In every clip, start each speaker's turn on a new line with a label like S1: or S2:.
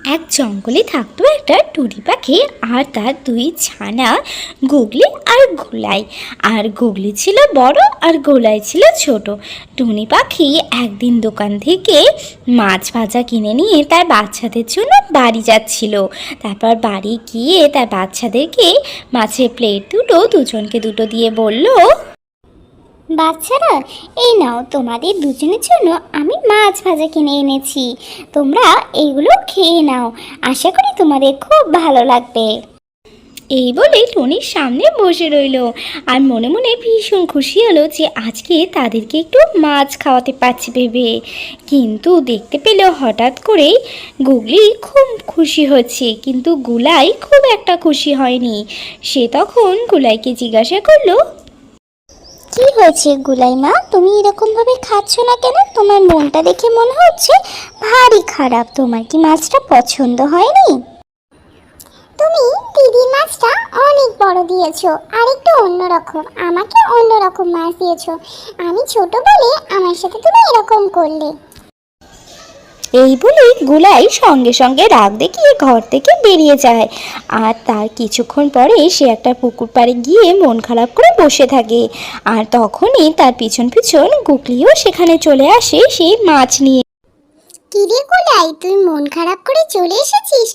S1: এক জঙ্গলে থাকতো একটা টুনি পাখি আর তার দুই ছানা গুগলি আর গোলাই। আর গুগলি ছিল বড় আর গোলাই ছিল ছোট। টুনি পাখি একদিন দোকান থেকে মাছ ভাজা কিনে নিয়ে তার বাচ্চাদের জন্য বাড়ি যাচ্ছিল। তারপর বাড়ি গিয়ে তার বাচ্চাদেরকে মাছের প্লেট দুজনকে দুটো দিয়ে বলল,
S2: বাচ্চারা, এই নাও, তোমাদের দুজনের জন্য আমি মাছ ভাজা কিনে এনেছি। তোমরা এইগুলো খেয়ে নাও, আশা করি তোমাদের খুব ভালো লাগবে।
S1: এই বলে টুনির সামনে বসে রইল আর মনে মনে ভীষণ খুশি হলো যে আজকে তাদেরকে একটু মাছ খাওয়াতে পারছি ভেবে। কিন্তু দেখতে পেল হঠাৎ করেই গুগলি খুব খুশি হচ্ছে, কিন্তু গুলাই খুব একটা খুশি হয়নি। সে তখন গুলাইকে জিজ্ঞাসা করলো,
S2: কি হয়েছে গুলাইমা, তুমি এরকমভাবে খাচ্ছ না কেন? তোমার মনটা দেখে মনে হচ্ছে ভারী খারাপ। তোমার কি মাছটা পছন্দ হয়নি? তুমি দিদির মাছটা অনেক বড় দিয়েছো, আর একটু অন্যরকম, আমাকে অন্যরকম মাছ দিয়েছো। আমি ছোট বলে আমার সাথে তুমি এরকম করলে।
S1: এই বলে গুলাই সঙ্গে সঙ্গে রাগ দেখিয়ে ঘর থেকে বেরিয়ে যায়। আর তার কিছুক্ষণ পরে সে একটা পুকুর পাড়ে গিয়ে মন খারাপ করে বসে থাকে। আর তখনই তার পিছন পিছন গুগলিও সেখানে চলে আসে সেই মাছ নিয়ে।
S2: কিরে গুলাই, তুই মন খারাপ করে চলে এসেছিস?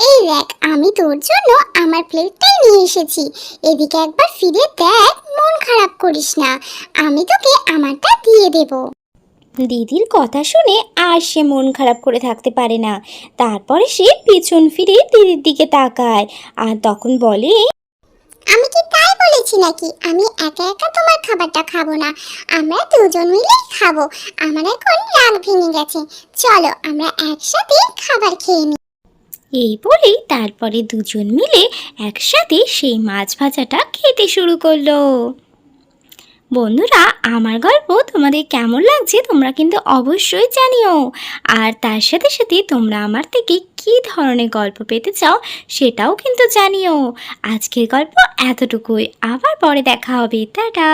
S2: এই দেখ, আমি তোর জন্য আমার প্লেটটাই নিয়ে এসেছি। এদিকে একবার ফিরে দেখ, মন খারাপ করিস না, আমি তোকে আমারটা দিয়ে দেবো।
S1: দিদির কথা শুনে আর সে মন খারাপ করে থাকতে পারে না। তারপরে সে পিছন ফিরে দিদির দিকে তাকায় আর তখন বলে,
S2: আমি কি তাই বলেছি নাকি আমি একা একা তোমার খাবারটা খাবো না? আমরা দুজন মিলে খাবো। আমার এখন রাগ ভেঙে গেছে, চলো আমরা একসাথে খাবার খেয়ে নিই।
S1: এই বলেই তারপরে দুজন মিলে একসাথে সেই মাছ ভাজাটা খেতে শুরু করলো। বন্ধুরা, আমার গল্প তোমাদের কেমন লাগছে তোমরা কিন্তু অবশ্যই জানিও। আর তার সাথে সাথে তোমরা আমার থেকে কী ধরনের গল্প পেতে চাও সেটাও কিন্তু জানিও। আজকের গল্প এতটুকুই, আবার পরে দেখা হবে, টাটা।